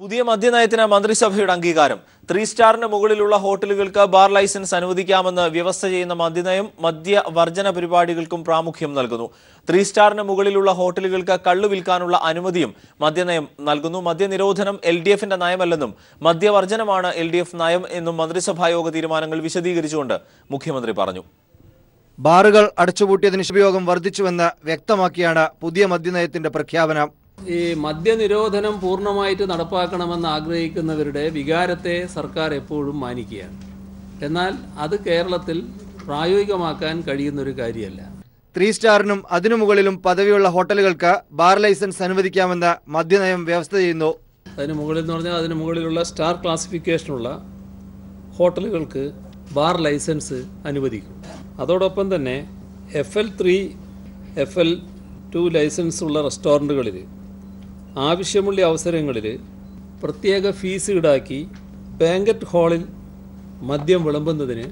പുതിയ മദ്യനയത്തിന് മന്ത്രിസഭയുടെ അംഗീകാരം. 3 സ്റ്റാറിന് മുകളിലുള്ള ഹോട്ടലുകൾക്ക് ബാർ ലൈസൻസ് അനുവദിക്കാമെന്ന് വ്യവസ്ഥ ചെയ്യുന്ന മദ്യനയം മദ്യവർജന പരിപാടികൾക്കും പ്രാമുഖ്യം നൽകുന്നു. 3 സ്റ്റാറിന് മുകളിലുള്ള ഹോട്ടലുകൾക്ക് കള്ളു വിൽക്കാനുള്ള അനുമതിയും മദ്യനയം നൽകുന്നു. മദ്യനിരോധനം LDFന്റെ നയമല്ലെന്നും മദ്യവർജനമാണ് LDF നയം എന്നും മന്ത്രിസഭായോഗ തീരുമാനങ്ങൾ വിശദീകരിച്ചുകൊണ്ട് മുഖ്യമന്ത്രി പറഞ്ഞു. ബാറുകൾ അടച്ചുപൂട്ടിയതിന് ഉപയോഗം വർദ്ധിച്ചുവെന്ന് വ്യക്തമാക്കിയാണ് പുതിയ മദ്യനയത്തിന്റെ പ്രഖ്യാപനം. ഈ മദ്യനിരോധനം പൂർണ്ണമായിട്ട് നടപ്പാക്കണമെന്ന് ആഗ്രഹിക്കുന്നവരുടെ വികാരത്തെ സർക്കാർ എപ്പോഴും മാനിക്കുകയാണ്. എന്നാൽ അത് കേരളത്തിൽ പ്രായോഗികമാക്കാൻ കഴിയുന്നൊരു കാര്യമല്ല. 3 സ്റ്റാറിനും അതിനു മുകളിലും പദവിയുള്ള ഹോട്ടലുകൾക്ക് ബാർ ലൈസൻസ് അനുവദിക്കാമെന്ന് മദ്യനയം വ്യവസ്ഥ ചെയ്യുന്നു. അതിന് മുകളിൽ എന്ന് പറഞ്ഞാൽ അതിന് മുകളിലുള്ള സ്റ്റാർ ക്ലാസിഫിക്കേഷനുള്ള ഹോട്ടലുകൾക്ക് ബാർ ലൈസൻസ് അനുവദിക്കും. അതോടൊപ്പം തന്നെ FL3, FL2 ലൈസൻസ് ഉള്ള റെസ്റ്റോറൻറ്റുകളിൽ ആവശ്യമുള്ള അവസരങ്ങളിൽ പ്രത്യേക ഫീസ് ഈടാക്കി ബാങ്കറ്റ് ഹാളിൽ മദ്യം വിളമ്പുന്നതിന്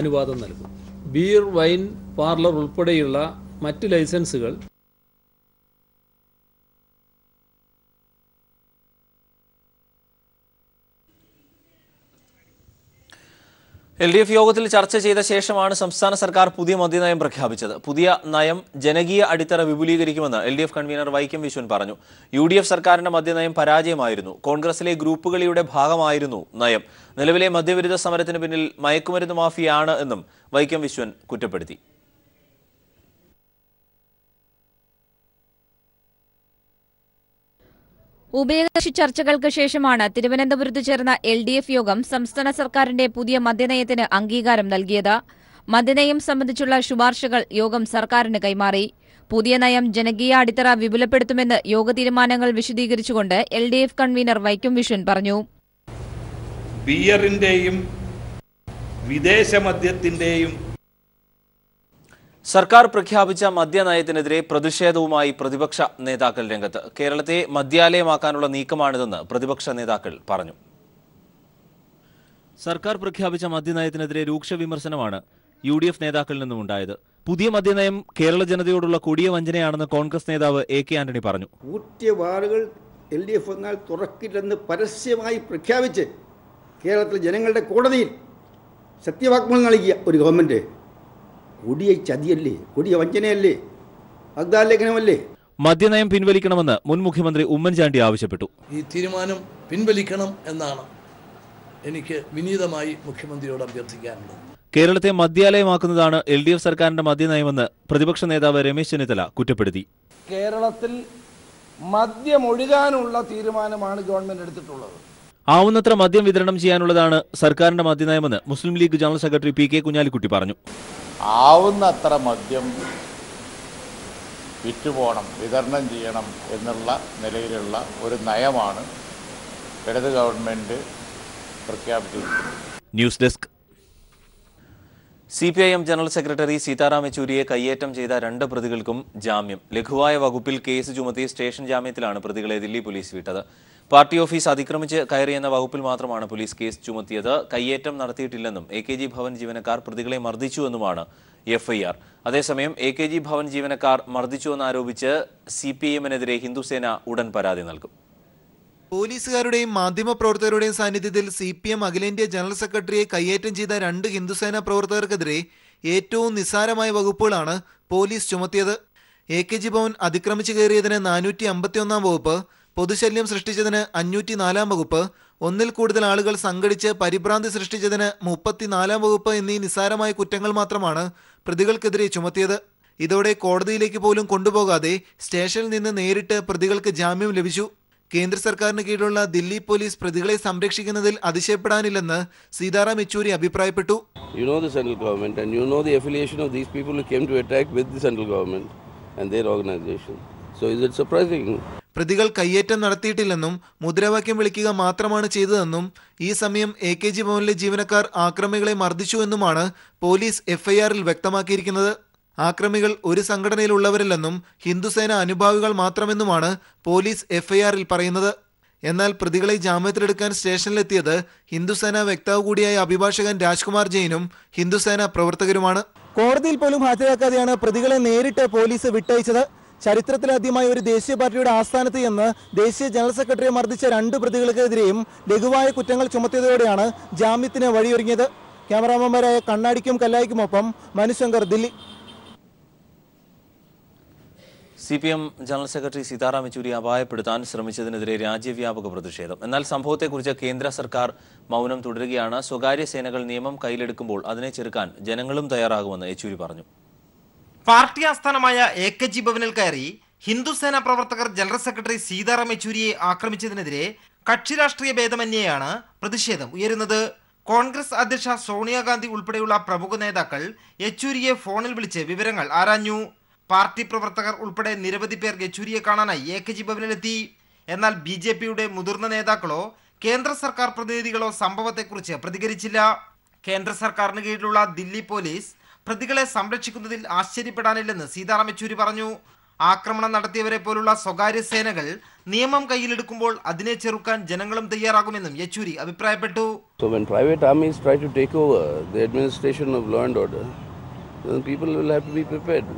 അനുവാദം നൽകും. ബീർ, വൈൻ പാർലർ ഉൾപ്പെടെയുള്ള മറ്റ് ലൈസൻസുകൾ LDF യോഗത്തിൽ ചർച്ച ചെയ്ത ശേഷമാണ് സംസ്ഥാന സർക്കാർ പുതിയ മദ്യനയം പ്രഖ്യാപിച്ചത്. പുതിയ നയം ജനകീയ അടിത്തറ വിപുലീകരിക്കുമെന്ന് LDF കൺവീനർ വൈക്കം വിശ്വൻ പറഞ്ഞു. UDF സർക്കാരിന്റെ മദ്യനയം പരാജയമായിരുന്നു. കോൺഗ്രസിലെ ഗ്രൂപ്പുകളിയുടെ ഭാഗമായിരുന്നു നയം. നിലവിലെ മദ്യവിരുദ്ധ സമരത്തിന് പിന്നിൽ മയക്കുമരുന്ന് മാഫിയാണ് എന്നും വൈക്കം വിശ്വൻ കുറ്റപ്പെടുത്തി. ഉഭയകക്ഷി ചർച്ചകൾക്ക് ശേഷമാണ് തിരുവനന്തപുരത്ത് ചേർന്ന LDF യോഗം സംസ്ഥാന സർക്കാരിന്റെ പുതിയ മദ്യനയത്തിന് അംഗീകാരം നൽകിയത്. മദ്യനയം സംബന്ധിച്ചുള്ള ശുപാർശകൾ യോഗം സർക്കാരിന് കൈമാറി. പുതിയ നയം ജനകീയ അടിത്തറ വിപുലപ്പെടുത്തുമെന്ന് യോഗ തീരുമാനങ്ങൾ വിശദീകരിച്ചുകൊണ്ട് LDF കൺവീനർ വൈക്കം വിശ്വൻ പറഞ്ഞു. ബിയറിന്റെയും വിദേശ മദ്യത്തിന്റെയും സർക്കാർ പ്രഖ്യാപിച്ച മദ്യനയത്തിനെതിരെ പ്രതിഷേധവുമായി പ്രതിപക്ഷ നേതാക്കൾ രംഗത്ത്. കേരളത്തെ മദ്യാലയമാക്കാനുള്ള നീക്കമാണിതെന്ന് പ്രതിപക്ഷ നേതാക്കൾ പറഞ്ഞു. സർക്കാർ പ്രഖ്യാപിച്ച മദ്യനയത്തിനെതിരെ രൂക്ഷ വിമർശനമാണ് UDF നേതാക്കളിൽ നിന്നും ഉണ്ടായത്. പുതിയ മദ്യനയം കേരള ജനതയോടുള്ള കൊടിയ വഞ്ചനയാണെന്ന് കോൺഗ്രസ് നേതാവ് AK ആന്റണി പറഞ്ഞു. ഊറ്റിയ ബാറുകൾ LDF എന്നാൽ തുറക്കില്ലെന്ന് പരസ്യമായി പ്രഖ്യാപിച്ച് കേരളത്തിലെ ജനങ്ങളുടെ കോടതിയിൽ സത്യവാങ്മൂലം നൽകിയ ഒരു ഗവൺമെന്റ് കൊടിയ ചതിയല്ലേ, കൊടിയ വഞ്ചനയല്ലേ, വാഗ്ദാനലംഘനമല്ലേ? മദ്യനയം പിൻവലിക്കണമെന്ന് മുൻ മുഖ്യമന്ത്രി ഉമ്മൻചാണ്ടി ആവശ്യപ്പെട്ടു. ഈ തീരുമാനം പിൻവലിക്കണം എന്നാണ് എനിക്ക് വിനീതമായി മുഖ്യമന്ത്രിയോട് അഭ്യർത്ഥിക്കാനുള്ളത്. കേരളത്തെ മദ്യാലയമാക്കുന്നതാണ് LDF സർക്കാരിന്റെ മദ്യനയമെന്ന് പ്രതിപക്ഷ നേതാവ് രമേശ് ചെന്നിത്തല കുറ്റപ്പെടുത്തി. കേരളത്തിൽ മദ്യമൊഴുകാനുള്ള തീരുമാനമാണ് ഗവൺമെന്റ് എടുത്തിട്ടുള്ളത്. ആവുന്നത്ര മദ്യം വിതരണം ചെയ്യാനുള്ളതാണ് സർക്കാരിന്റെ മദ്യനയമെന്ന് Muslim League general secretary PK Kunhalikutty പറഞ്ഞു. ആവുന്നത്ര മദ്യം വിറ്റുപോകണം, വിതരണം ചെയ്യണം എന്നുള്ള നിലയിലുള്ള ഒരു നയമാണ് ഇടത് ഗവൺമെന്റ് പ്രഖ്യാപിച്ചിരിക്കുന്നത്. News desk. CPIM general secretary Sitaram യെച്ചൂരിയെ കയ്യേറ്റം ചെയ്ത 2 പ്രതികൾക്കും ജാമ്യം. ലഘുവായ വകുപ്പിൽ കേസ് ചുമത്തി സ്റ്റേഷൻ ജാമ്യത്തിലാണ് പ്രതികളെ ദില്ലി പോലീസ് വിട്ടത്. പാർട്ടി ഓഫീസ് അതിക്രമിച്ച് കയറിയെന്ന വകുപ്പിൽ മാത്രമാണ് പോലീസ് കേസ് ചുമത്തിയത്. കയ്യേറ്റം നടത്തിയിട്ടില്ലെന്നും AKG ഭവൻ ജീവനക്കാർ പ്രതികളെ മർദ്ദിച്ചുവെന്നുമാണ് FIR. അതേസമയം AKG ഭവൻ ജീവനക്കാർ മർദ്ദിച്ചുവെന്നാരോപിച്ച് CPIMനെതിരെ ഹിന്ദുസേന ഉടൻ പരാതി നൽകും. പോലീസുകാരുടെയും മാധ്യമപ്രവർത്തകരുടെയും സാന്നിധ്യത്തിൽ CPM അഖിലേന്ത്യാ ജനറൽ സെക്രട്ടറിയെ കയ്യേറ്റം ചെയ്ത 2 ഹിന്ദുസേന പ്രവർത്തകർക്കെതിരെ ഏറ്റവും നിസ്സാരമായ വകുപ്പുകളാണ് പോലീസ് ചുമത്തിയത്. AKG ഭവൻ അതിക്രമിച്ചു കയറിയതിന് 451 വകുപ്പ്, പൊതുശല്യം സൃഷ്ടിച്ചതിന് 504 വകുപ്പ്, ഒന്നിൽ കൂടുതൽ ആളുകൾ സംഘടിച്ച് പരിഭ്രാന്തി സൃഷ്ടിച്ചതിന് 34 വകുപ്പ് എന്നീ നിസ്സാരമായ കുറ്റങ്ങൾ മാത്രമാണ് പ്രതികൾക്കെതിരെ ചുമത്തിയത്. ഇതോടെ കോടതിയിലേക്ക് പോലും കൊണ്ടുപോകാതെ സ്റ്റേഷനിൽ നിന്ന് നേരിട്ട് പ്രതികൾക്ക് ജാമ്യം ലഭിച്ചു. കേന്ദ്ര സർക്കാരിന് കീഴിലുള്ള ദില്ലി പോലീസ് പ്രതികളെ സംരക്ഷിക്കുന്നതിൽ അതിശയപ്പെടാനില്ലെന്ന് സീതാറാം യെച്ചൂരി അഭിപ്രായപ്പെട്ടു. You know the central government and you know the affiliation of these people who came to attack with the central government and their organization. So is it surprising? പ്രതികൾ കയ്യേറ്റം നടത്തിയിട്ടില്ലെന്നും മുദ്രാവാക്യം വിളിക്കുക മാത്രമാണ് ചെയ്തതെന്നും ഈ സമയം AKG ഭവനിലെ ജീവനക്കാർ ആക്രമികളെ മർദ്ദിച്ചുവെന്നുമാണ് പോലീസ് FIRൽ വ്യക്തമാക്കിയിരിക്കുന്നത്. ആക്രമികൾ ഒരു സംഘടനയിലുള്ളവരല്ലെന്നും ഹിന്ദുസേന അനുഭാവികൾ മാത്രമെന്നുമാണ് പോലീസ് FIRൽ പറയുന്നത്. എന്നാൽ പ്രതികളെ ജാമ്യത്തിലെടുക്കാൻ സ്റ്റേഷനിലെത്തിയത് ഹിന്ദുസേന വക്താവ് കൂടിയായ അഭിഭാഷകൻ രാജ്കുമാർ ജെയിനും ഹിന്ദുസേന പ്രവർത്തകരുമാണ്. കോടതിയിൽ പോലും ഹാജരാക്കാതെയാണ് പ്രതികളെ നേരിട്ട് പോലീസ് വിട്ടയച്ചത്. ചരിത്രത്തിലാദ്യമായി ഒരു ദേശീയ പാർട്ടിയുടെ ആസ്ഥാനത്ത് ചെന്ന് ദേശീയ ജനറൽ സെക്രട്ടറിയെ മർദ്ദിച്ച 2 പ്രതികൾക്കെതിരെയും ലഘുവായ കുറ്റങ്ങൾ ചുമത്തിയതോടെയാണ് ജാമ്യത്തിന് വഴിയൊരുങ്ങിയത്. ക്യാമറാമാൻമാരായ കണ്ണാടിക്കും കല്ലായിക്കുമൊപ്പം Manushankar, Delhi. CPM general secretary Sitaram യെച്ചൂരിയെ അപായപ്പെടുത്താൻ ശ്രമിച്ചതിനെതിരെ രാജ്യവ്യാപക പ്രതിഷേധം. എന്നാൽ സംഭവത്തെക്കുറിച്ച് കേന്ദ്ര സർക്കാർ മൗനം തുടരുകയാണ്. സ്വകാര്യ സേനകൾ നിയമം കയ്യിലെടുക്കുമ്പോൾ അതിനെ ചെറുക്കാൻ ജനങ്ങളും തയ്യാറാകുമെന്ന് യെച്ചൂരി പറഞ്ഞു. പാർട്ടി ആസ്ഥാനമായ AKG ഭവനിൽ കയറി ഹിന്ദുസേന പ്രവർത്തകർ ജനറൽ സെക്രട്ടറി സീതാറാം യെച്ചൂരിയെ ആക്രമിച്ചതിനെതിരെ കക്ഷി രാഷ്ട്രീയ ഭേദമന്യേയാണ് പ്രതിഷേധം ഉയരുന്നത്. കോൺഗ്രസ് അധ്യക്ഷ സോണിയാഗാന്ധി ഉൾപ്പെടെയുള്ള പ്രമുഖ നേതാക്കൾ യെച്ചൂരിയെ ഫോണിൽ വിളിച്ച് വിവരങ്ങൾ ആരാഞ്ഞു. പാർട്ടി പ്രവർത്തകർ ഉൾപ്പെടെ നിരവധി പേർ യെച്ചൂരിയെ കാണാനായി AKG ഭവനിലെത്തി. എന്നാൽ BJPയുടെ മുതിർന്ന നേതാക്കളോ കേന്ദ്ര സർക്കാർ പ്രതിനിധികളോ സംഭവത്തെക്കുറിച്ച് പ്രതികരിച്ചില്ല. കേന്ദ്ര സർക്കാരിന് കീഴിലുള്ള ദില്ലി പോലീസ് പ്രതികളെ സംരക്ഷിക്കുന്നതിൽ ആശ്ചര്യപ്പെടാനില്ലെന്ന് സീതാറാം യെച്ചൂരി പറഞ്ഞു. ആക്രമണം നടത്തിയവരെ പോലുള്ള സ്വകാര്യ സേനകൾ നിയമം കയ്യിലെടുക്കുമ്പോൾ അതിനെ ചെറുക്കാൻ ജനങ്ങളും തയ്യാറാകുമെന്നും യെച്ചൂരി അഭിപ്രായപ്പെട്ടു. So when private armies try to take over the administration of law and order, then people will have to be prepared.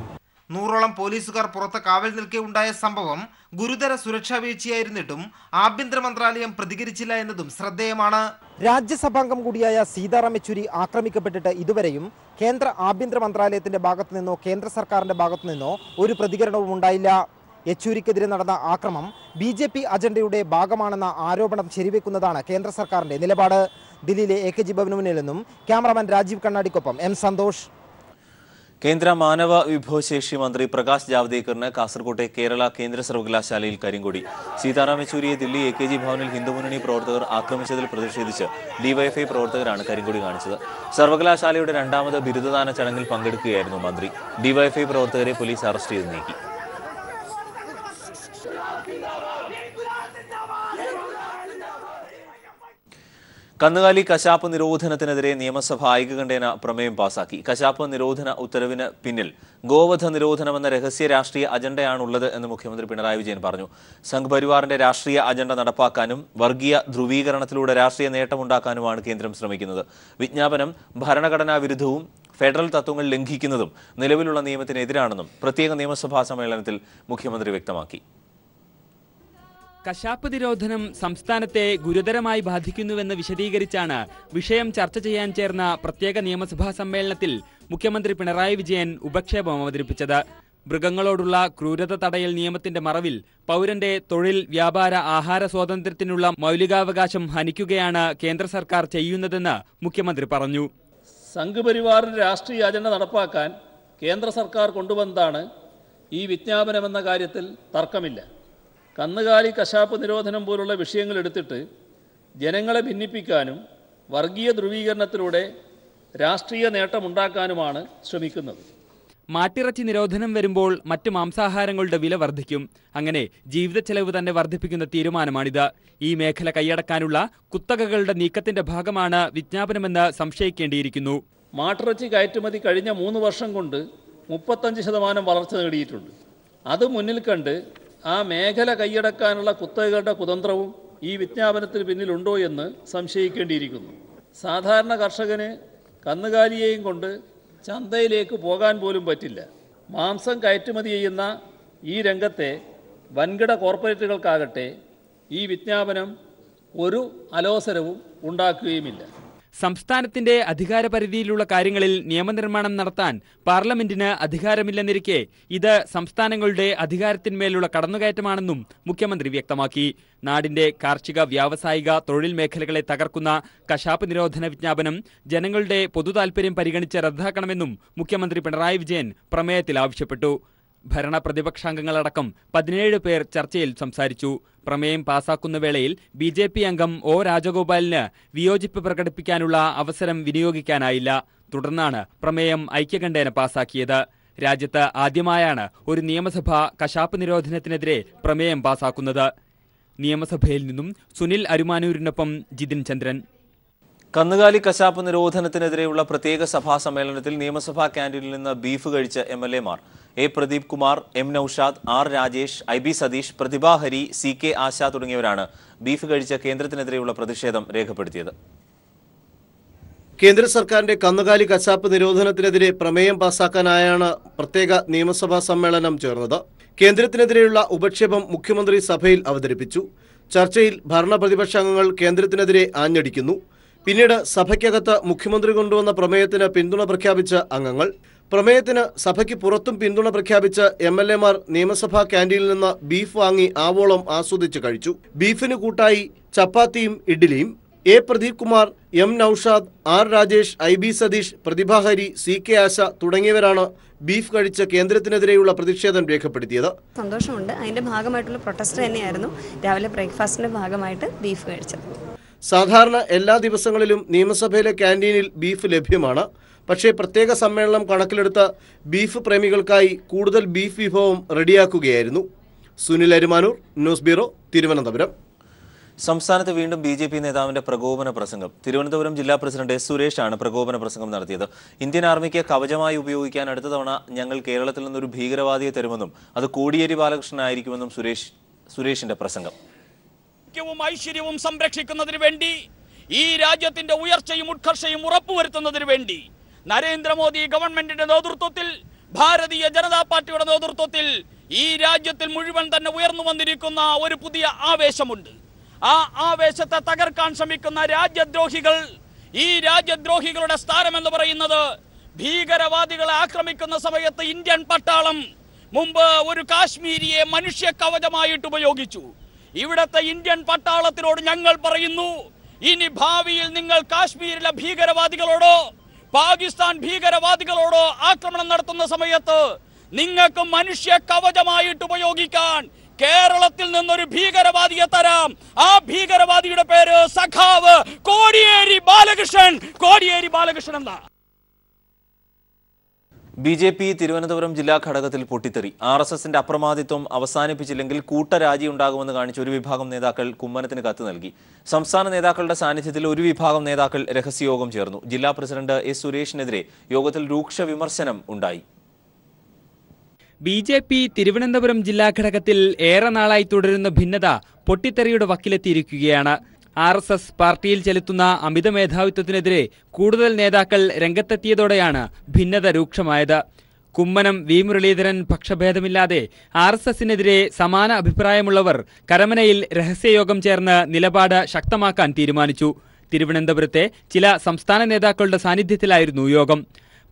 100ഓളം പോലീസുകാർ പുറത്ത് കാവൽ നിൽക്കെ ഉണ്ടായ സംഭവം ഗുരുതര സുരക്ഷാ വീഴ്ചയായിരുന്നിട്ടും ആഭ്യന്തര മന്ത്രാലയം പ്രതികരിച്ചില്ല എന്നതും ശ്രദ്ധേയമാണ്. രാജ്യസഭാംഗം കൂടിയായ സീതാറാം യെച്ചൂരി ആക്രമിക്കപ്പെട്ടിട്ട് ഇതുവരെയും കേന്ദ്ര ആഭ്യന്തര മന്ത്രാലയത്തിന്റെ ഭാഗത്തു നിന്നോ കേന്ദ്ര സർക്കാരിന്റെ ഭാഗത്തു നിന്നോ ഒരു പ്രതികരണവും ഉണ്ടായില്ല. യെച്ചൂരിക്കെതിരെ നടന്ന ആക്രമണം BJP അജണ്ടയുടെ ഭാഗമാണെന്ന ആരോപണം ശരിവെക്കുന്നതാണ് കേന്ദ്ര സർക്കാരിന്റെ നിലപാട്. ദില്ലിയിലെ AKG ഭവനു മുന്നിൽ നിന്നും ക്യാമറാമാൻ രാജീവ് കണ്ണാടിക്കൊപ്പം M. സന്തോഷ്. കേന്ദ്ര മാനവ വിഭവശേഷി മന്ത്രി പ്രകാശ് ജാവ്ദേക്കറിന് കാസർകോട്ടെ കേരള കേന്ദ്ര സർവകലാശാലയിൽ കരിങ്കൊടി. സീതാറാം യെച്ചൂരിയെ ദില്ലി AKG ഭവനിൽ ഹിന്ദുമുന്നണി പ്രവർത്തകർ ആക്രമിച്ചതിൽ പ്രതിഷേധിച്ച് DYFI പ്രവർത്തകരാണ് കരിങ്കൊടി കാണിച്ചത്. സർവകലാശാലയുടെ 2ാമത് ബിരുദദാന ചടങ്ങിൽ പങ്കെടുക്കുകയായിരുന്നു മന്ത്രി. DYFI പ്രവർത്തകരെ പോലീസ് അറസ്റ്റ് ചെയ്ത് നീക്കി. കന്നുകാലി കശാപ്പ് നിരോധനത്തിനെതിരെ നിയമസഭ ഐക്യകണ്ഠേന പ്രമേയം പാസാക്കി. കശാപ്പ് നിരോധന ഉത്തരവിന് പിന്നിൽ ഗോവധ നിരോധനമെന്ന രഹസ്യ രാഷ്ട്രീയ അജണ്ടയാണുള്ളത് എന്ന് മുഖ്യമന്ത്രി പിണറായി വിജയൻ പറഞ്ഞു. സംഘ് പരിവാറിന്റെ രാഷ്ട്രീയ അജണ്ട നടപ്പാക്കാനും വർഗീയ ധ്രുവീകരണത്തിലൂടെ രാഷ്ട്രീയ നേട്ടമുണ്ടാക്കാനുമാണ് കേന്ദ്രം ശ്രമിക്കുന്നത്. വിജ്ഞാപനം ഭരണഘടനാ വിരുദ്ധവും ഫെഡറൽ തത്വങ്ങൾ ലംഘിക്കുന്നതും നിലവിലുള്ള നിയമത്തിനെതിരാണെന്നും പ്രത്യേക നിയമസഭാ സമ്മേളനത്തിൽ മുഖ്യമന്ത്രി വ്യക്തമാക്കി. കശാപ്പ് നിരോധനം സംസ്ഥാനത്തെ ഗുരുതരമായി ബാധിക്കുന്നുവെന്ന് വിശദീകരിച്ചാണ് വിഷയം ചർച്ച ചെയ്യാൻ ചേർന്ന പ്രത്യേക നിയമസഭാ സമ്മേളനത്തിൽ മുഖ്യമന്ത്രി പിണറായി വിജയൻ ഉപക്ഷേപം അവതരിപ്പിച്ചത്. മൃഗങ്ങളോടുള്ള ക്രൂരത തടയൽ നിയമത്തിന്റെ മറവിൽ പൗരന്റെ തൊഴിൽ, വ്യാപാര, ആഹാര സ്വാതന്ത്ര്യത്തിനുള്ള മൗലികാവകാശം ഹനിക്കുകയാണ് കേന്ദ്ര സർക്കാർ ചെയ്യുന്നതെന്ന് മുഖ്യമന്ത്രി പറഞ്ഞു. സംഘ് പരിവാറിന്റെ രാഷ്ട്രീയ അജണ്ട നടപ്പാക്കാൻ കേന്ദ്ര സർക്കാർ കൊണ്ടുവന്നതാണ് ഈ വിജ്ഞാപനമെന്ന കാര്യത്തിൽ തർക്കമില്ല. കന്നുകാലി കശാപ്പ് നിരോധനം പോലുള്ള വിഷയങ്ങൾ എടുത്തിട്ട് ജനങ്ങളെ ഭിന്നിപ്പിക്കാനും വർഗീയ ധ്രുവീകരണത്തിലൂടെ രാഷ്ട്രീയ നേട്ടമുണ്ടാക്കാനുമാണ് ശ്രമിക്കുന്നത്. മാട്ടിറച്ചി നിരോധനം വരുമ്പോൾ മറ്റ് മാംസാഹാരങ്ങളുടെ വില വർദ്ധിക്കും. അങ്ങനെ ജീവിത ചെലവ് തന്നെ വർദ്ധിപ്പിക്കുന്ന തീരുമാനമാണിത്. ഈ മേഖല കൈയടക്കാനുള്ള കുത്തകകളുടെ നീക്കത്തിന്റെ ഭാഗമാണ് വിജ്ഞാപനമെന്ന് സംശയിക്കേണ്ടിയിരിക്കുന്നു. മാട്ടിറച്ചി കയറ്റുമതി കഴിഞ്ഞ 3 വർഷം കൊണ്ട് 35% വളർച്ച നേടിയിട്ടുണ്ട്. അത് മുന്നിൽ കണ്ട് ആ മേഖല കൈയടക്കാനുള്ള കുത്തകകളുടെ കുതന്ത്രവും ഈ വിജ്ഞാപനത്തിന് പിന്നിലുണ്ടോ എന്ന് സംശയിക്കേണ്ടിയിരിക്കുന്നു. സാധാരണ കർഷകന് കന്നുകാലിയെയും കൊണ്ട് ചന്തയിലേക്ക് പോകാൻ പോലും പറ്റില്ല. മാംസം കയറ്റുമതി ചെയ്യുന്ന ഈ രംഗത്തെ വൻകിട കോർപ്പറേറ്റുകൾക്കാകട്ടെ ഈ വിജ്ഞാപനം ഒരു അലോസരവും ഉണ്ടാക്കുകയുമില്ല. സംസ്ഥാനത്തിന്റെ അധികാരപരിധിയിലുള്ള കാര്യങ്ങളിൽ നിയമനിർമ്മാണം നടത്താൻ പാർലമെന്റിന് അധികാരമില്ലെന്നിരിക്കെ ഇത് സംസ്ഥാനങ്ങളുടെ അധികാരത്തിന്മേലുള്ള കടന്നുകയറ്റമാണെന്നും മുഖ്യമന്ത്രി വ്യക്തമാക്കി. നാടിന്റെ കാർഷിക, വ്യാവസായിക, തൊഴിൽ മേഖലകളെ തകർക്കുന്ന കശാപ്പ് നിരോധന വിജ്ഞാപനം ജനങ്ങളുടെ പൊതുതാൽപര്യം പരിഗണിച്ച് റദ്ദാക്കണമെന്നും മുഖ്യമന്ത്രി പിണറായി വിജയൻ പ്രമേയത്തിൽ ആവശ്യപ്പെട്ടു. ഭരണ പ്രതിപക്ഷാംഗങ്ങളടക്കം 17 പേർ ചർച്ചയിൽ സംസാരിച്ചു. പ്രമേയം പാസാക്കുന്ന വേളയിൽ BJP അംഗം O. രാജഗോപാലിന് വിയോജിപ്പ് പ്രകടിപ്പിക്കാനുള്ള അവസരം വിനിയോഗിക്കാനായില്ല. തുടർന്നാണ് പ്രമേയം ഐക്യകണ്ഠേന പാസാക്കിയത്. രാജ്യത്ത് ആദ്യമായാണ് ഒരു നിയമസഭ കശാപ്പ് നിരോധനത്തിനെതിരെ പ്രമേയം പാസാക്കുന്നത്. നിയമസഭയിൽ നിന്നും സുനിൽ അരുമാനൂരിനൊപ്പം ജിതിൻ ചന്ദ്രൻ. കന്നുകാലി കശാപ്പ് നിരോധനത്തിനെതിരെയുള്ള പ്രത്യേക സഭാ സമ്മേളനത്തിൽ നിയമസഭാ ക്യാന്റീനിൽ നിന്ന് ബീഫ് കഴിച്ച MLA-മാർ A. Pradeep Kumar, M. Naushad, R. Rajesh, IB Satheesh, Prathibha Hari, CK ആശ തുടങ്ങിയവരാണ് ബീഫ് കഴിച്ച കേന്ദ്രത്തിനെതിരെയുള്ള പ്രതിഷേധം രേഖപ്പെടുത്തിയത്. കേന്ദ്ര സർക്കാരിന്റെ കന്നുകാലി കശാപ്പ് നിരോധനത്തിനെതിരെ പ്രമേയം പാസാക്കാനായാണ് പ്രത്യേക നിയമസഭാ സമ്മേളനം ചേർന്നത്. കേന്ദ്രത്തിനെതിരെയുള്ള ഉപക്ഷേപം മുഖ്യമന്ത്രി സഭയിൽ അവതരിപ്പിച്ചു. ചർച്ചയിൽ ഭരണപ്രതിപക്ഷാംഗങ്ങൾ കേന്ദ്രത്തിനെതിരെ ആഞ്ഞടിക്കുന്നു. പിന്നീട് സഭയ്ക്കകത്ത് മുഖ്യമന്ത്രി കൊണ്ടുവന്ന പ്രമേയത്തിന് പിന്തുണ പ്രഖ്യാപിച്ച അംഗങ്ങൾ. പ്രമേയത്തിന് സഭയ്ക്ക് പുറത്തും പിന്തുണ പ്രഖ്യാപിച്ച MLA-മാർ നിയമസഭാ ക്യാന്റീനിൽ നിന്ന് ബീഫ് വാങ്ങി ആവോളം ആസ്വദിച്ച് കഴിച്ചു. ബീഫിന് കൂട്ടായി ചപ്പാത്തിയും ഇഡ്ഡലിയും. A. Pradeep Kumar, M. Naushad, R. Rajesh, IB Satheesh, Prathibha Hari, CK ആശ തുടങ്ങിയവരാണ് ബീഫ് കഴിച്ച കേന്ദ്രത്തിനെതിരെയുള്ള പ്രതിഷേധം രേഖപ്പെടുത്തിയത്. സന്തോഷമുണ്ട്. അതിന്റെ ഭാഗമായിട്ടുള്ള പ്രൊട്ടസ്റ്റ് തന്നെയായിരുന്നു രാവിലെ ബ്രേക്ക്ഫാസ്റ്റിന്റെ ഭാഗമായിട്ട് ബീഫ് കഴിച്ചത്. സാധാരണ എല്ലാ ദിവസങ്ങളിലും നിയമസഭയിലെ ക്യാന്റീനിൽ ബീഫ് ലഭ്യമാണ്. പക്ഷേ പ്രത്യേക സമ്മേളനം കണക്കിലെടുത്ത് ബീഫ് പ്രേമികൾക്കായി കൂടുതൽ ബീഫ് വിഭവം റെഡിയാക്കുകയായിരുന്നു. Sunil Arumanoor, news bureau, Thiruvananthapuram. സംസ്ഥാനത്ത് വീണ്ടും BJP നേതാവിന്റെ പ്രകോപന പ്രസംഗം. തിരുവനന്തപുരം ജില്ലാ പ്രസിഡന്റ് S. സുരേഷാണ് പ്രകോപന പ്രസംഗം നടത്തിയത്. ഇന്ത്യൻ ആർമിക്ക് കവചമായി ഉപയോഗിക്കാൻ അടുത്ത തവണ ഞങ്ങൾ കേരളത്തിൽ നിന്നൊരു ഭീകരവാദിയെ തരുമെന്നും അത് കോടിയേരി ബാലകൃഷ്ണനായിരിക്കുമെന്നും സുരേഷിന്റെ പ്രസംഗം. ഐശ്വര്യവും സംരക്ഷിക്കുന്നതിന് വേണ്ടി, ഈ രാജ്യത്തിന്റെ ഉയർച്ചയും ഉത്കർഷയും ഉറപ്പുവരുത്തുന്നതിന് വേണ്ടി നരേന്ദ്രമോദി ഗവൺമെന്റിന്റെ നേതൃത്വത്തിൽ, ഭാരതീയ ജനതാ പാർട്ടിയുടെ നേതൃത്വത്തിൽ ഈ രാജ്യത്തിൽ മുഴുവൻ തന്നെ ഉയർന്നു വന്നിരിക്കുന്ന ഒരു പുതിയ ആവേശമുണ്ട്. ആ ആവേശത്തെ തകർക്കാൻ ശ്രമിക്കുന്ന രാജ്യദ്രോഹികൾ, ഈ രാജ്യദ്രോഹികളുടെ സ്ഥാനം എന്ന് പറയുന്നത് ഭീകരവാദികളെ ആക്രമിക്കുന്ന സമയത്ത് ഇന്ത്യൻ പട്ടാളം മുമ്പ് ഒരു കാശ്മീരിയെ മനുഷ്യ കവചമായിട്ട് ഉപയോഗിച്ചു. ഇവിടത്തെ ഇന്ത്യൻ പട്ടാളത്തിനോട് ഞങ്ങൾ പറയുന്നു, ഇനി ഭാവിയിൽ നിങ്ങൾ കാശ്മീരിലെ ഭീകരവാദികളോടോ പാകിസ്ഥാൻ ഭീകരവാദികളോടോ ആക്രമണം നടത്തുന്ന സമയത്ത് നിങ്ങൾക്ക് മനുഷ്യ കവചമായിട്ട് ഉപയോഗിക്കാൻ കേരളത്തിൽ നിന്നൊരു ഭീകരവാദിയെ തരാം. ആ ഭീകരവാദിയുടെ പേര് സഖാവ് കോടിയേരി ബാലകൃഷ്ണൻ. കോടിയേരി ബാലകൃഷ്ണൻ എന്താ? BJP തിരുവനന്തപുരം ജില്ലാ ഘടകത്തിൽ പൊട്ടിത്തെറി. RSSന്റെ അപ്രമാദിത്വം അവസാനിപ്പിച്ചില്ലെങ്കിൽ കൂട്ടരാജി ഉണ്ടാകുമെന്ന് കാണിച്ച് ഒരു വിഭാഗം നേതാക്കൾ കുമ്മനത്തിന് കത്ത് നൽകി. സംസ്ഥാന നേതാക്കളുടെ സാന്നിധ്യത്തിൽ ഒരു വിഭാഗം നേതാക്കൾ രഹസ്യയോഗം ചേർന്നു. ജില്ലാ പ്രസിഡന്റ് S. സുരേഷിനെതിരെ യോഗത്തിൽ രൂക്ഷ വിമർശനം ഉണ്ടായി. BJP തിരുവനന്തപുരം ജില്ലാ ഘടകത്തിൽ ഏറെ നാളായി തുടരുന്ന ഭിന്നത പൊട്ടിത്തെറിയുടെ വക്കിലെത്തിയിരിക്കുകയാണ്. RSS പാർട്ടിയിൽ ചെലുത്തുന്ന അമിത മേധാവിത്വത്തിനെതിരെ കൂടുതൽ നേതാക്കൾ രംഗത്തെത്തിയതോടെയാണ് ഭിന്നത രൂക്ഷമായത്. കുമ്മനം, V. മുരളീധരൻ പക്ഷഭേദമില്ലാതെ RSSനെതിരെ സമാന അഭിപ്രായമുള്ളവർ കരമനയിൽ രഹസ്യയോഗം ചേർന്ന് നിലപാട് ശക്തമാക്കാൻ തീരുമാനിച്ചു. തിരുവനന്തപുരത്തെ ചില സംസ്ഥാന നേതാക്കളുടെ സാന്നിധ്യത്തിലായിരുന്നു യോഗം.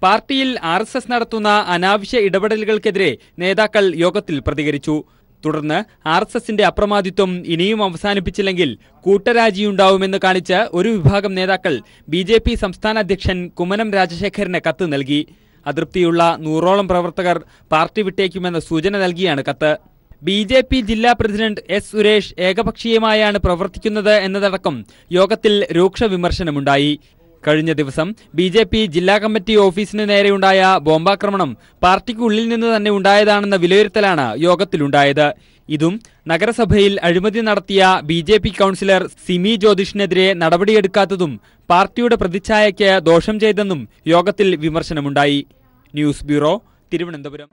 പാർട്ടിയിൽ RSS നടത്തുന്ന അനാവശ്യ ഇടപെടലുകൾക്കെതിരെ നേതാക്കൾ യോഗത്തിൽ പ്രതികരിച്ചു. തുടർന്ന് RSSന്റെ അപ്രമാദിത്വം ഇനിയും അവസാനിപ്പിച്ചില്ലെങ്കിൽ കൂട്ടരാജിയുണ്ടാവുമെന്ന് കാണിച്ച് ഒരു വിഭാഗം നേതാക്കൾ BJP സംസ്ഥാന അധ്യക്ഷൻ കുമ്മനം രാജശേഖരന് കത്ത് നൽകി. അതൃപ്തിയുള്ള 100ഓളം പ്രവർത്തകർ പാർട്ടി വിട്ടേക്കുമെന്ന സൂചന നൽകിയാണ് കത്ത്. BJP ജില്ലാ പ്രസിഡന്റ് S. സുരേഷ് ഏകപക്ഷീയമായാണ് പ്രവർത്തിക്കുന്നത് എന്നതടക്കം യോഗത്തിൽ രൂക്ഷ വിമർശനമുണ്ടായി. കഴിഞ്ഞ ദിവസം BJP ജില്ലാ കമ്മിറ്റി ഓഫീസിന് നേരെയുണ്ടായ ബോംബാക്രമണം പാർട്ടിക്കുള്ളിൽ നിന്ന് തന്നെ ഉണ്ടായതാണെന്ന വിലയിരുത്തലാണ് യോഗത്തിലുണ്ടായത്. ഇതും നഗരസഭയിൽ അഴിമതി നടത്തിയ BJP കൗൺസിലർ സിമി ജ്യോതിഷിനെതിരെ നടപടിയെടുക്കാത്തതും പാർട്ടിയുടെ പ്രതിച്ഛായയ്ക്ക് ദോഷം ചെയ്തെന്നും യോഗത്തിൽ വിമർശനമുണ്ടായി. News bureau, Thiruvananthapuram.